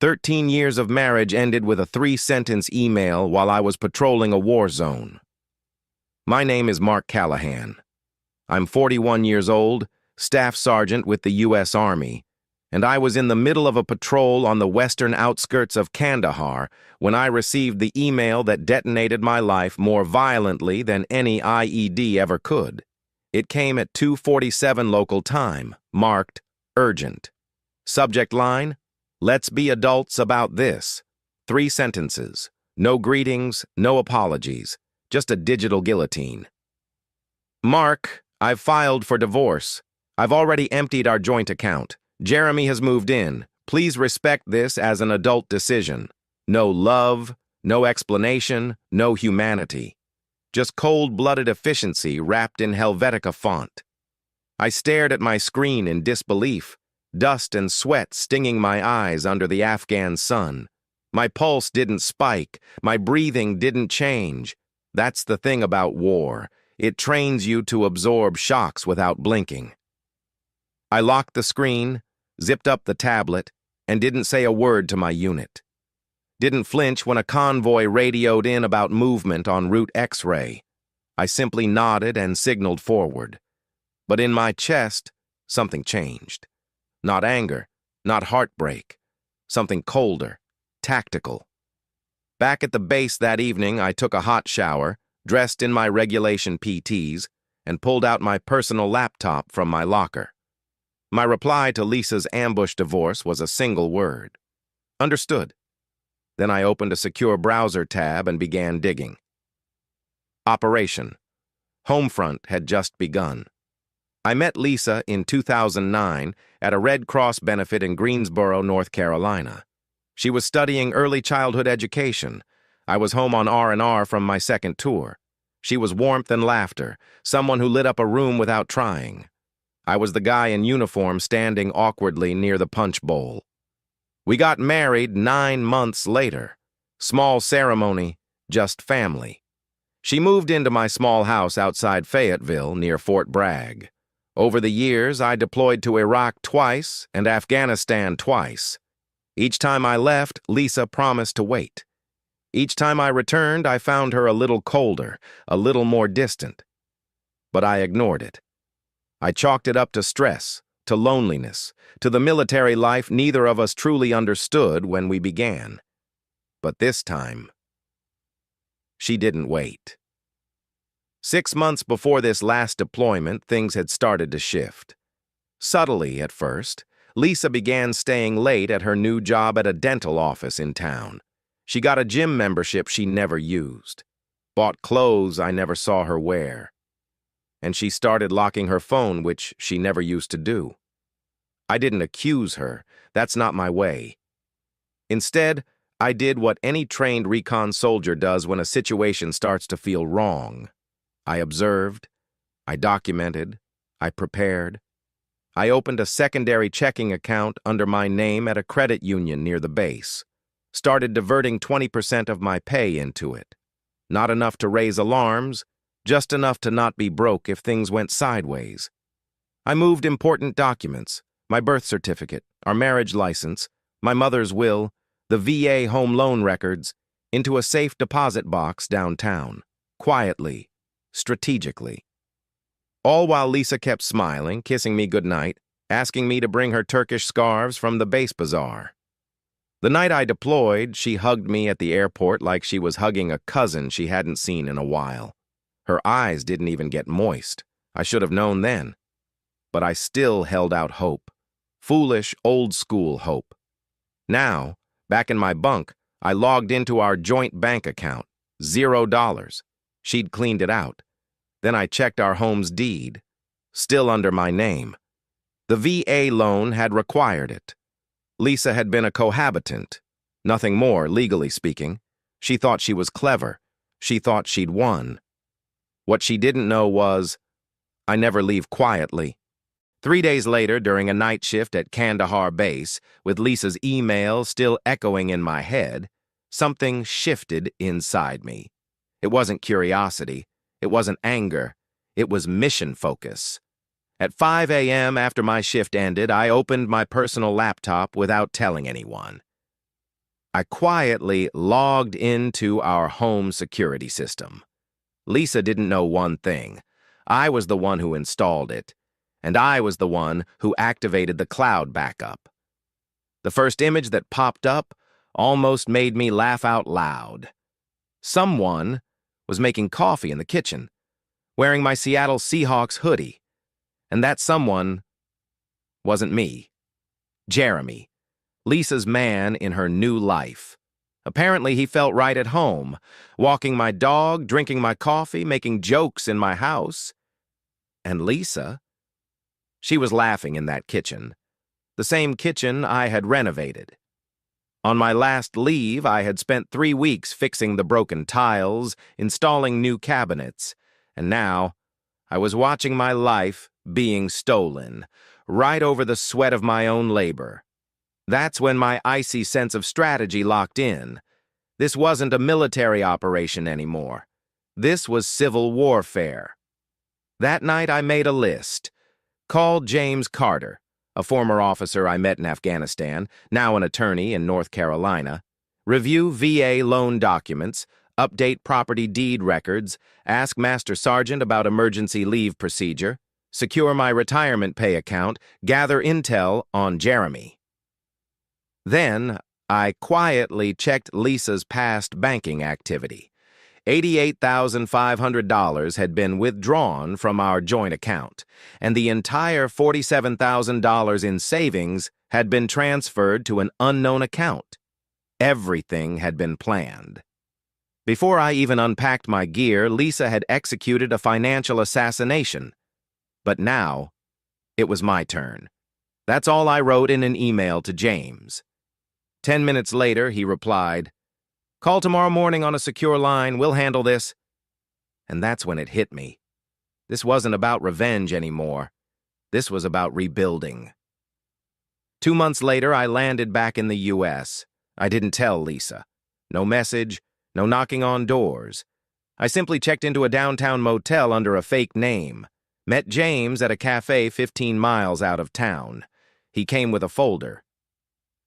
13 years of marriage ended with a 3-sentence email while I was patrolling a war zone. My name is Mark Callahan. I'm 41 years old, Staff Sergeant with the U.S. Army, and I was in the middle of a patrol on the western outskirts of Kandahar when I received the email that detonated my life more violently than any IED ever could. It came at 2:47 local time, marked urgent. Subject line: let's be adults about this. 3 sentences. No greetings, no apologies. Just a digital guillotine. Mark, I've filed for divorce. I've already emptied our joint account. Jeremy has moved in. Please respect this as an adult decision. No love, no explanation, no humanity. Just cold-blooded efficiency wrapped in Helvetica font. I stared at my screen in disbelief, dust and sweat stinging my eyes under the Afghan sun. My pulse didn't spike, my breathing didn't change. That's the thing about war. It trains you to absorb shocks without blinking. I locked the screen, zipped up the tablet, and didn't say a word to my unit. Didn't flinch when a convoy radioed in about movement en route X-ray. I simply nodded and signaled forward. But in my chest, something changed. Not anger, not heartbreak. Something colder, tactical. Back at the base that evening, I took a hot shower, dressed in my regulation PTs, and pulled out my personal laptop from my locker. My reply to Lisa's ambush divorce was a single word. Understood. Then I opened a secure browser tab and began digging. Operation. Homefront had just begun. I met Lisa in 2009 at a Red Cross benefit in Greensboro, North Carolina. She was studying early childhood education. I was home on R&R from my second tour. She was warmth and laughter, someone who lit up a room without trying. I was the guy in uniform standing awkwardly near the punch bowl. We got married 9 months later. Small ceremony, just family. She moved into my small house outside Fayetteville near Fort Bragg. Over the years, I deployed to Iraq twice and Afghanistan twice. Each time I left, Lisa promised to wait. Each time I returned, I found her a little colder, a little more distant. But I ignored it. I chalked it up to stress, to loneliness, to the military life neither of us truly understood when we began. But this time, she didn't wait. 6 months before this last deployment, things had started to shift. Subtly at first, Lisa began staying late at her new job at a dental office in town. She got a gym membership she never used, bought clothes I never saw her wear, and she started locking her phone, which she never used to do. I didn't accuse her. That's not my way. Instead, I did what any trained recon soldier does when a situation starts to feel wrong. I observed, I documented, I prepared. I opened a secondary checking account under my name at a credit union near the base. Started diverting 20% of my pay into it. Not enough to raise alarms, just enough to not be broke if things went sideways. I moved important documents, my birth certificate, our marriage license, my mother's will, the VA home loan records, into a safe deposit box downtown, quietly, strategically. All while Lisa kept smiling, kissing me goodnight, asking me to bring her Turkish scarves from the base bazaar. The night I deployed, she hugged me at the airport like she was hugging a cousin she hadn't seen in a while. Her eyes didn't even get moist. I should have known then. But I still held out hope. Foolish, old-school hope. Now, back in my bunk, I logged into our joint bank account. $0. She'd cleaned it out. Then I checked our home's deed. Still under my name. The VA loan had required it. Lisa had been a cohabitant. Nothing more, legally speaking. She thought she was clever. She thought she'd won. What she didn't know was, I never leave quietly. 3 days later, during a night shift at Kandahar Base, with Lisa's email still echoing in my head, something shifted inside me. It wasn't curiosity. It wasn't anger. It was mission focus. At 5 a.m. after my shift ended, I opened my personal laptop without telling anyone. I quietly logged into our home security system. Lisa didn't know one thing. I was the one who installed it, and I was the one who activated the cloud backup. The first image that popped up almost made me laugh out loud. Someone was making coffee in the kitchen, wearing my Seattle Seahawks hoodie, and that someone wasn't me. Jeremy, Lisa's man in her new life. Apparently, he felt right at home, walking my dog, drinking my coffee, making jokes in my house. And Lisa, she was laughing in that kitchen, the same kitchen I had renovated. On my last leave, I had spent 3 weeks fixing the broken tiles, installing new cabinets, and now I was watching my life being stolen, right over the sweat of my own labor. That's when my icy sense of strategy locked in. This wasn't a military operation anymore. This was civil warfare. That night I made a list, called James Carter, a former officer I met in Afghanistan, now an attorney in North Carolina, review VA loan documents, update property deed records, ask Master Sergeant about emergency leave procedure, secure my retirement pay account, gather intel on Jeremy. Then, I quietly checked Lisa's past banking activity. $88,500 had been withdrawn from our joint account, and the entire $47,000 in savings had been transferred to an unknown account. Everything had been planned. Before I even unpacked my gear, Lisa had executed a financial assassination. But now, it was my turn. That's all I wrote in an email to James. 10 minutes later, he replied, "Call tomorrow morning on a secure line, we'll handle this." And that's when it hit me. This wasn't about revenge anymore. This was about rebuilding. 2 months later, I landed back in the U.S. I didn't tell Lisa. No message, no knocking on doors. I simply checked into a downtown motel under a fake name. Met James at a cafe 15 miles out of town. He came with a folder.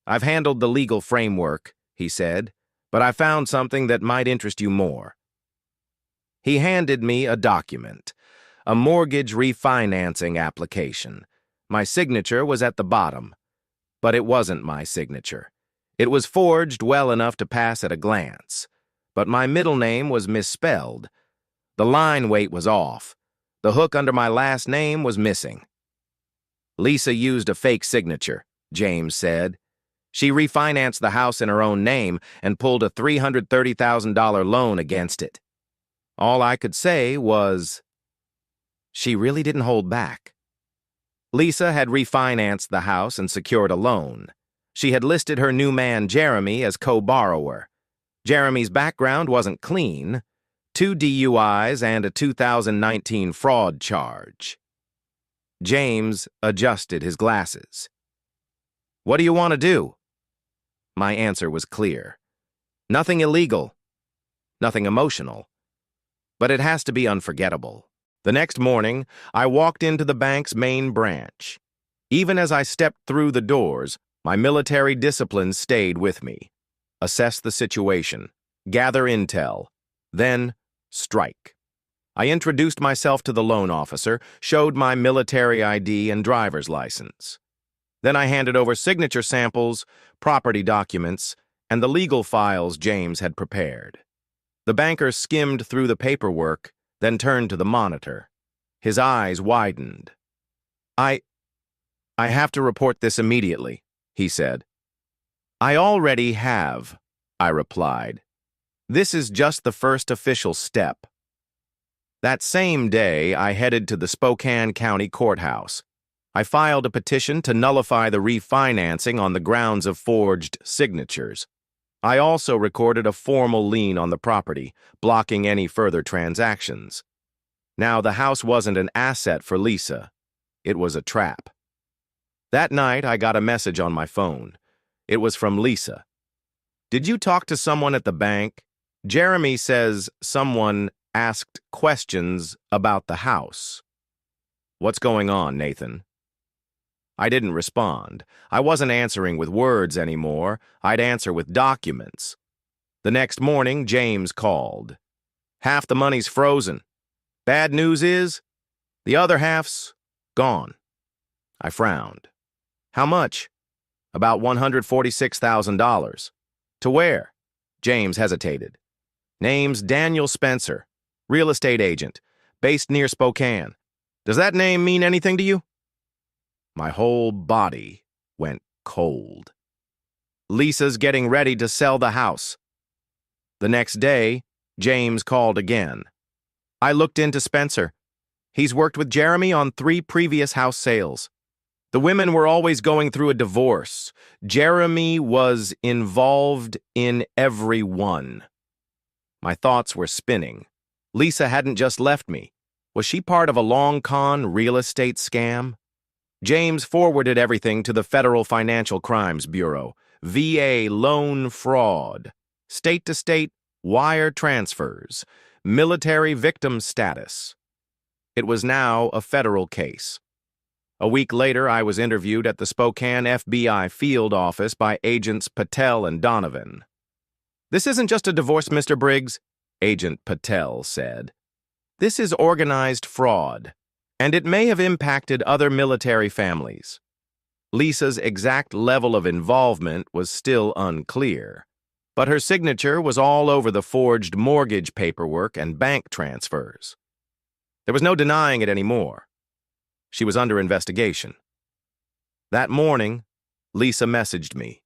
"I've handled the legal framework," he said, "but I found something that might interest you more." He handed me a document, a mortgage refinancing application. My signature was at the bottom, but it wasn't my signature. It was forged well enough to pass at a glance, but my middle name was misspelled. The line weight was off. The hook under my last name was missing. "Lisa used a fake signature," James said. "She refinanced the house in her own name and pulled a $330,000 loan against it." All I could say was, she really didn't hold back. Lisa had refinanced the house and secured a loan. She had listed her new man, Jeremy, as co-borrower. Jeremy's background wasn't clean. 2 DUIs and a 2019 fraud charge. James adjusted his glasses. "What do you want to do?" My answer was clear. Nothing illegal. Nothing emotional. But it has to be unforgettable. The next morning, I walked into the bank's main branch. Even as I stepped through the doors, my military discipline stayed with me. Assess the situation, gather intel, then strike. I introduced myself to the loan officer, showed my military ID and driver's license. Then I handed over signature samples, property documents, and the legal files James had prepared. The banker skimmed through the paperwork, then turned to the monitor. His eyes widened. I have to report this immediately," he said. "I already have," I replied. "This is just the first official step." That same day, I headed to the Spokane County Courthouse. I filed a petition to nullify the refinancing on the grounds of forged signatures. I also recorded a formal lien on the property, blocking any further transactions. Now, the house wasn't an asset for Lisa. It was a trap. That night, I got a message on my phone. It was from Lisa. "Did you talk to someone at the bank? Jeremy says someone asked questions about the house." "What's going on, Nathan?" I didn't respond. I wasn't answering with words anymore. I'd answer with documents. The next morning, James called. Half the money's frozen. Bad news is, the other half's gone. I frowned. How much? About $146,000. To where? James hesitated. Name's Daniel Spencer, real estate agent, based near Spokane. Does that name mean anything to you? My whole body went cold. Lisa's getting ready to sell the house. The next day, James called again. I looked into Spencer. He's worked with Jeremy on 3 previous house sales. The women were always going through a divorce. Jeremy was involved in every one. My thoughts were spinning. Lisa hadn't just left me. Was she part of a long-con real estate scam? James forwarded everything to the Federal Financial Crimes Bureau, VA loan fraud, state-to-state wire transfers, military victim status. It was now a federal case. A week later, I was interviewed at the Spokane FBI field office by Agents Patel and Donovan. This isn't just a divorce, Mr. Briggs, Agent Patel said. This is organized fraud, and it may have impacted other military families. Lisa's exact level of involvement was still unclear, but her signature was all over the forged mortgage paperwork and bank transfers. There was no denying it anymore. She was under investigation. That morning, Lisa messaged me.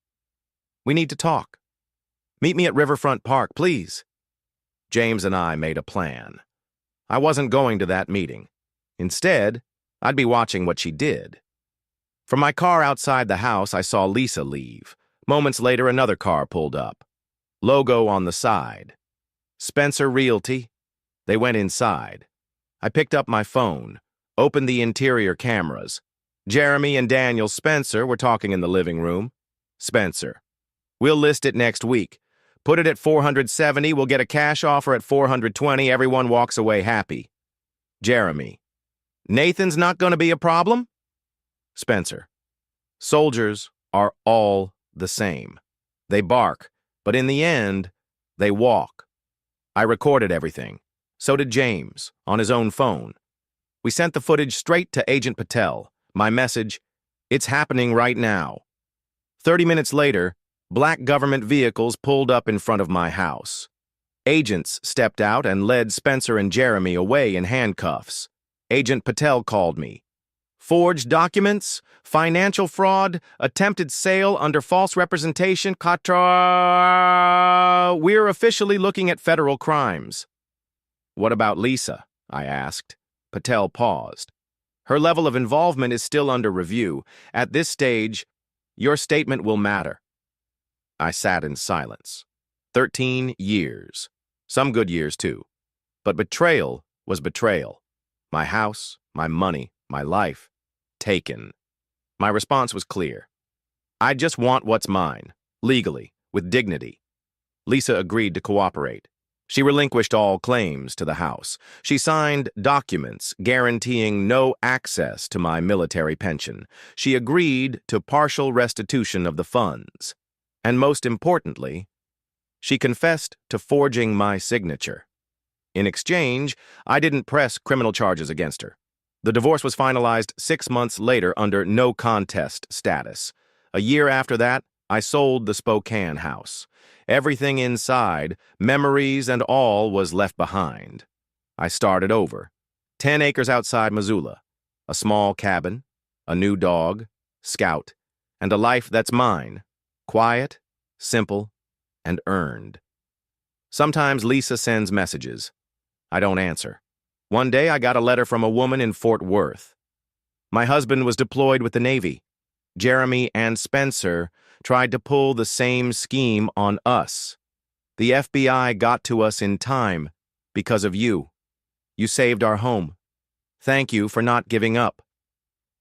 We need to talk. Meet me at Riverfront Park, please. James and I made a plan. I wasn't going to that meeting. Instead, I'd be watching what she did. From my car outside the house, I saw Lisa leave. Moments later, another car pulled up. Logo on the side. Spencer Realty. They went inside. I picked up my phone, opened the interior cameras. Jeremy and Daniel Spencer were talking in the living room. Spencer. We'll list it next week. Put it at $470, we'll get a cash offer at $420, everyone walks away happy. Jeremy. Nathan's not going to be a problem? Spencer. Soldiers are all the same. They bark, but in the end, they walk. I recorded everything. So did James, on his own phone. We sent the footage straight to Agent Patel. My message, it's happening right now. 30 minutes later, black government vehicles pulled up in front of my house. Agents stepped out and led Spencer and Jeremy away in handcuffs. Agent Patel called me. Forged documents, financial fraud, attempted sale under false representation, We're officially looking at federal crimes. What about Lisa? I asked. Patel paused. Her level of involvement is still under review. At this stage, your statement will matter. I sat in silence. 13 years. Some good years, too. But betrayal was betrayal. My house, my money, my life, taken. My response was clear. I just want what's mine, legally, with dignity. Lisa agreed to cooperate. She relinquished all claims to the house. She signed documents guaranteeing no access to my military pension. She agreed to partial restitution of the funds. And most importantly, she confessed to forging my signature. In exchange, I didn't press criminal charges against her. The divorce was finalized 6 months later under no contest status. A year after that, I sold the Spokane house. Everything inside, memories and all, was left behind. I started over. 10 acres outside Missoula. A small cabin, a new dog, Scout, and a life that's mine. Quiet, simple, and earned. Sometimes Lisa sends messages. I don't answer. One day I got a letter from a woman in Fort Worth. My husband was deployed with the Navy. Jeremy and Spencer tried to pull the same scheme on us. The FBI got to us in time because of you. You saved our home. Thank you for not giving up.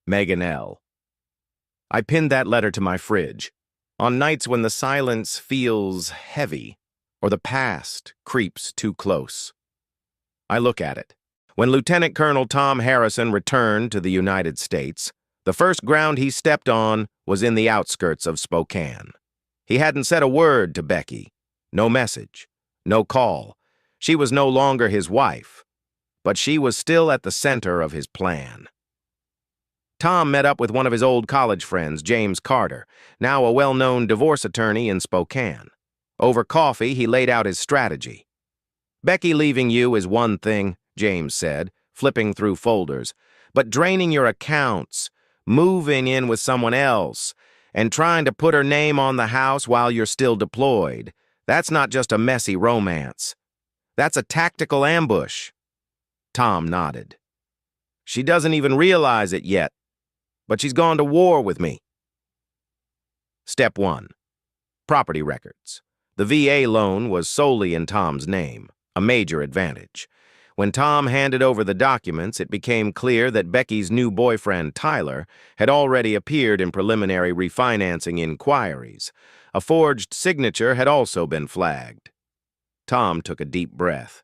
Megan L. I pinned that letter to my fridge. On nights when the silence feels heavy or the past creeps too close, I look at it. When Lieutenant Colonel Tom Harrison returned to the United States, The first ground he stepped on was in the outskirts of Spokane. He hadn't said a word to Becky. No message. No call. She was no longer his wife. But she was still at the center of his plan. Tom met up with one of his old college friends, James Carter, now a well-known divorce attorney in Spokane. Over coffee, he laid out his strategy. "Becky leaving you is one thing," James said, flipping through folders, "but draining your accounts, moving in with someone else, and trying to put her name on the house while you're still deployed, that's not just a messy romance. That's a tactical ambush." Tom nodded. "She doesn't even realize it yet, but she's gone to war with me." Step 1. Property records. The VA loan was solely in Tom's name, a major advantage. When Tom handed over the documents, it became clear that Becky's new boyfriend, Tyler, had already appeared in preliminary refinancing inquiries. A forged signature had also been flagged. Tom took a deep breath.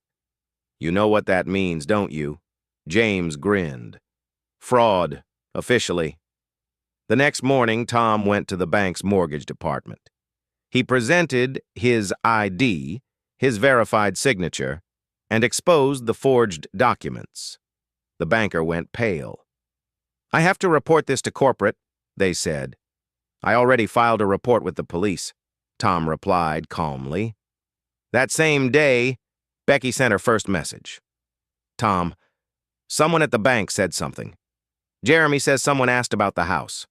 "You know what that means, don't you?" James grinned. "Fraud, officially." The next morning, Tom went to the bank's mortgage department. He presented his ID, his verified signature, and exposed the forged documents. The banker went pale. "I have to report this to corporate," they said. "I already filed a report with the police," Tom replied calmly. That same day, Becky sent her first message. "Tom, someone at the bank said something. Jeremy says someone asked about the house.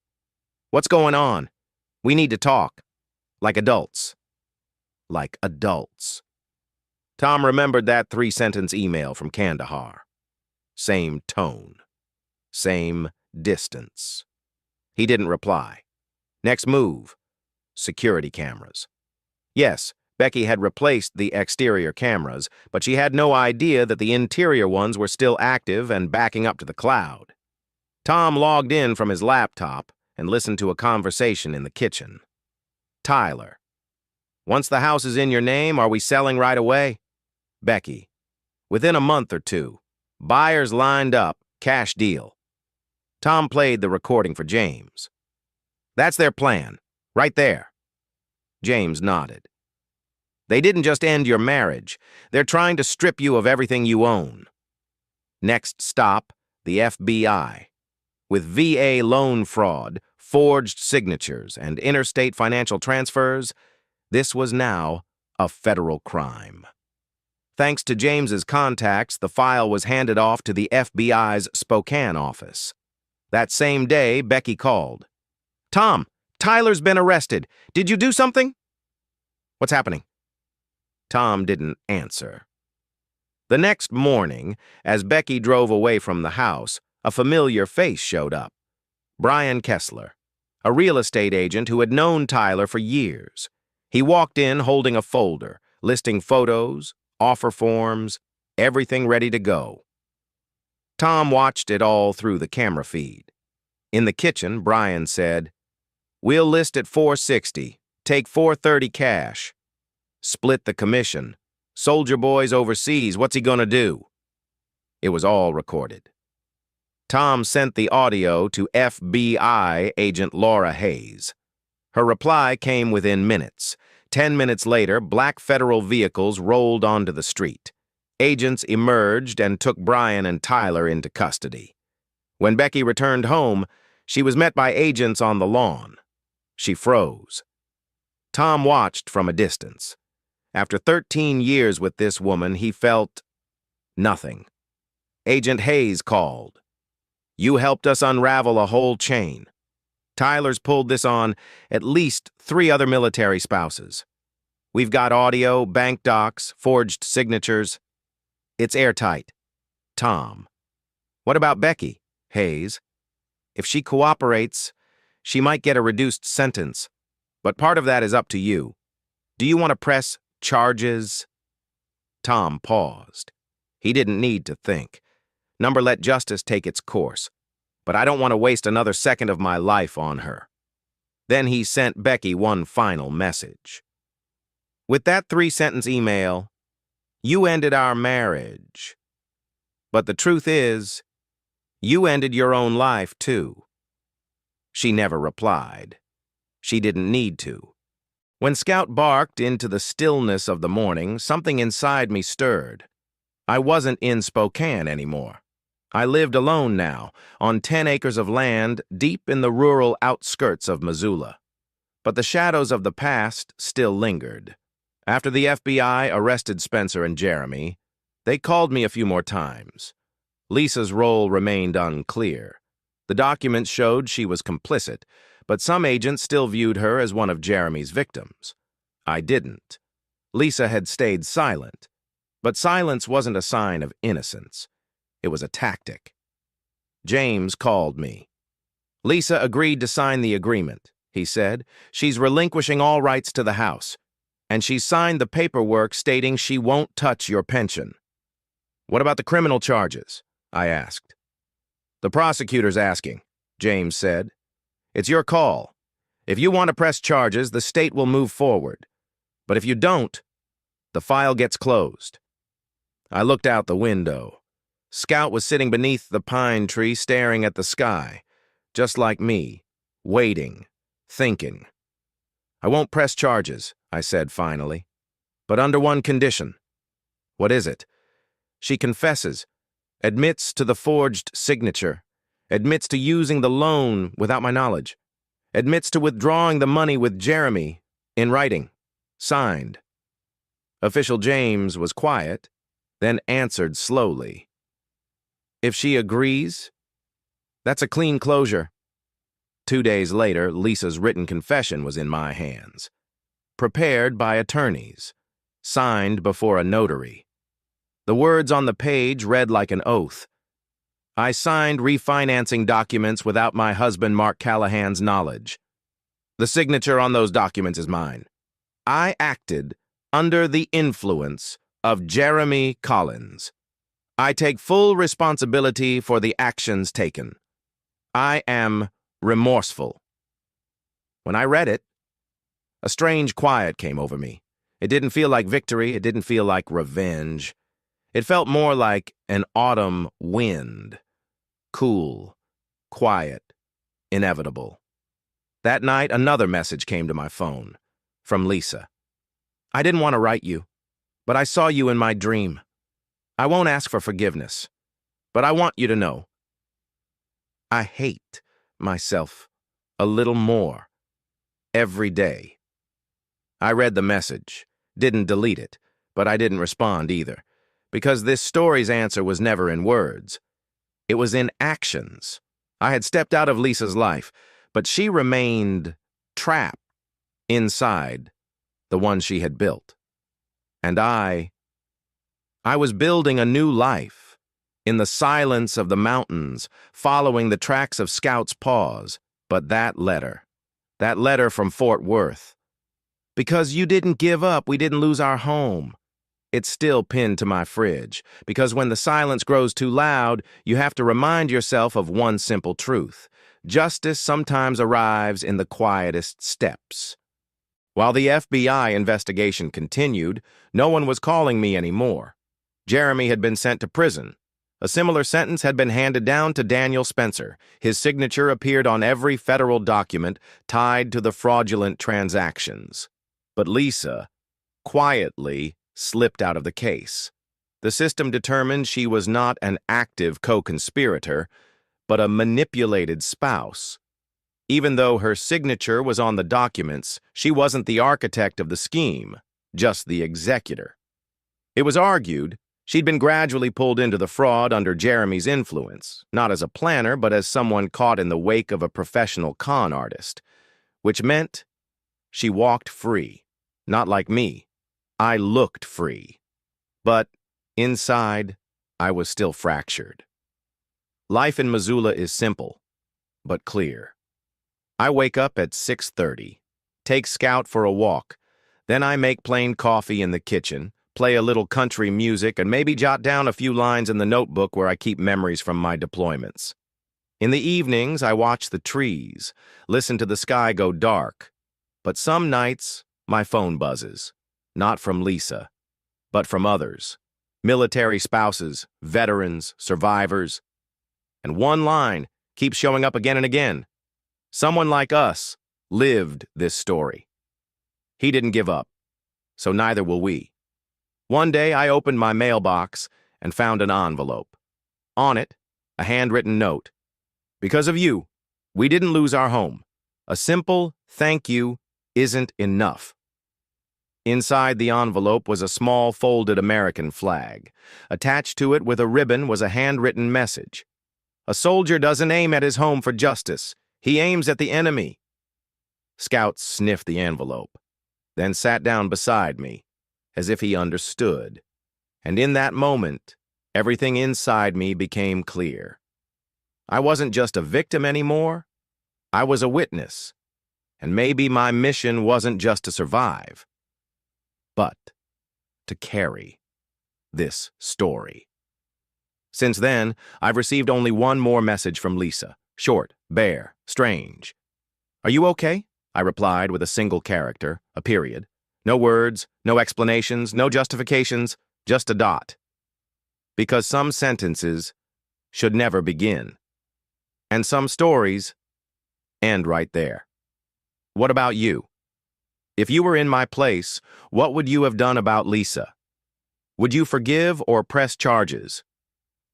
What's going on? We need to talk. Like adults." Like adults. Tom remembered that 3-sentence email from Kandahar. Same tone. Same distance. He didn't reply. Next move. Security cameras. Yes, Becky had replaced the exterior cameras, but she had no idea that the interior ones were still active and backing up to the cloud. Tom logged in from his laptop and listened to a conversation in the kitchen. Tyler. "Once the house is in your name, are we selling right away?" Becky. "Within a month or two. Buyers lined up. Cash deal." Tom played the recording for James. "That's their plan. Right there." James nodded. "They didn't just end your marriage. They're trying to strip you of everything you own." Next stop, the FBI. With VA loan fraud, forged signatures, and interstate financial transfers, this was now a federal crime. Thanks to James's contacts, the file was handed off to the FBI's Spokane office. That same day, Becky called. "Tom, Tyler's been arrested. Did you do something?" "What's happening?" Tom didn't answer. The next morning, as Becky drove away from the house, a familiar face showed up. Brian Kessler, a real estate agent who had known Tyler for years. He walked in holding a folder, listing photos, offer forms, everything ready to go. Tom watched it all through the camera feed. In the kitchen, Brian said, "We'll list at $460. Take $430 cash. Split the commission. Soldier boy's overseas. What's he gonna do?" It was all recorded. Tom sent the audio to FBI agent Laura Hayes. Her reply came within minutes. 10 minutes later, black federal vehicles rolled onto the street. Agents emerged and took Brian and Tyler into custody. When Becky returned home, she was met by agents on the lawn. She froze. Tom watched from a distance. After 13 years with this woman, he felt nothing. Agent Hayes called. "You helped us unravel a whole chain. Tyler's pulled this on at least 3 other military spouses. We've got audio, bank docs, forged signatures. It's airtight." Tom. "What about Becky?" Hayes. "If she cooperates, she might get a reduced sentence. But part of that is up to you. Do you want to press charges?" Tom paused. He didn't need to think. Let justice take its course. But I don't want to waste another second of my life on her. Then he sent Becky one final message. "With that 3-sentence email, you ended our marriage. But the truth is, you ended your own life too. She never replied. She didn't need to. When Scout barked into the stillness of the morning, something inside me stirred. I wasn't in Spokane anymore. I lived alone now, on 10 acres of land deep in the rural outskirts of Missoula. But the shadows of the past still lingered. After the FBI arrested Spencer and Jeremy, they called me a few more times. Lisa's role remained unclear. The documents showed she was complicit, but some agents still viewed her as one of Jeremy's victims. I didn't. Lisa had stayed silent, but silence wasn't a sign of innocence. It was a tactic. James called me. "Lisa agreed to sign the agreement," he said. "She's relinquishing all rights to the house, and she's signed the paperwork stating she won't touch your pension." "What about the criminal charges?" I asked. "The prosecutor's asking," James said. "It's your call. If you want to press charges, the state will move forward. But if you don't, the file gets closed." I looked out the window. Scout was sitting beneath the pine tree staring at the sky, just like me, waiting, thinking. "I won't press charges," I said finally, "but under one condition." "What is it?" "She confesses, admits to the forged signature, admits to using the loan without my knowledge, admits to withdrawing the money with Jeremy, in writing, signed." Official James was quiet, then answered slowly. "If she agrees, that's a clean closure." 2 days later, Lisa's written confession was in my hands, prepared by attorneys, signed before a notary. The words on the page read like an oath. "I signed refinancing documents without my husband Mark Callahan's knowledge. The signature on those documents is mine. I acted under the influence of Jeremy Collins. I take full responsibility for the actions taken. I am remorseful." When I read it, a strange quiet came over me. It didn't feel like victory. It didn't feel like revenge. It felt more like an autumn wind. Cool, quiet, inevitable. That night, another message came to my phone, from Lisa. "I didn't want to write you, but I saw you in my dream. I won't ask for forgiveness, but I want you to know. I hate myself a little more every day." I read the message, didn't delete it, but I didn't respond either, because this story's answer was never in words. It was in actions. I had stepped out of Lisa's life, but she remained trapped inside the one she had built. And I was building a new life, in the silence of the mountains, following the tracks of Scout's paws. But that letter from Fort Worth. "Because you didn't give up, we didn't lose our home." It's still pinned to my fridge, because when the silence grows too loud, you have to remind yourself of one simple truth. Justice sometimes arrives in the quietest steps. While the FBI investigation continued, no one was calling me anymore. Jeremy had been sent to prison. A similar sentence had been handed down to Daniel Spencer. His signature appeared on every federal document tied to the fraudulent transactions. But Lisa, quietly, slipped out of the case. The system determined she was not an active co-conspirator, but a manipulated spouse. Even though her signature was on the documents, she wasn't the architect of the scheme, just the executor. It was argued she'd been gradually pulled into the fraud under Jeremy's influence, not as a planner, but as someone caught in the wake of a professional con artist, which meant she walked free. Not like me. I looked free. But inside, I was still fractured. Life in Missoula is simple, but clear. I wake up at 6:30, take Scout for a walk, then I make plain coffee in the kitchen, play a little country music, and maybe jot down a few lines in the notebook where I keep memories from my deployments. In the evenings, I watch the trees, listen to the sky go dark. But some nights, my phone buzzes, not from Lisa, but from others. Military spouses, veterans, survivors. And one line keeps showing up again and again. Someone like us lived this story. He didn't give up, so neither will we. One day I opened my mailbox and found an envelope. On it, a handwritten note. Because of you, we didn't lose our home. A simple thank you isn't enough. Inside the envelope was a small folded American flag. Attached to it with a ribbon was a handwritten message. A soldier doesn't aim at his home for justice. He aims at the enemy. Scout sniffed the envelope, then sat down beside me, as if he understood. And in that moment, everything inside me became clear. I wasn't just a victim anymore. I was a witness. And maybe my mission wasn't just to survive, but to carry this story. Since then, I've received only one more message from Lisa. Short, bare, strange. Are you okay? I replied with a single character, a period. No words, no explanations, no justifications, just a dot. Because some sentences should never begin. And some stories end right there. What about you? If you were in my place, what would you have done about Lisa? Would you forgive or press charges?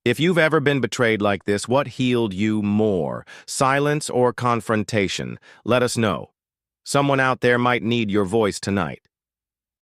If you've ever been betrayed like this, what healed you more, silence or confrontation? Let us know. Someone out there might need your voice tonight.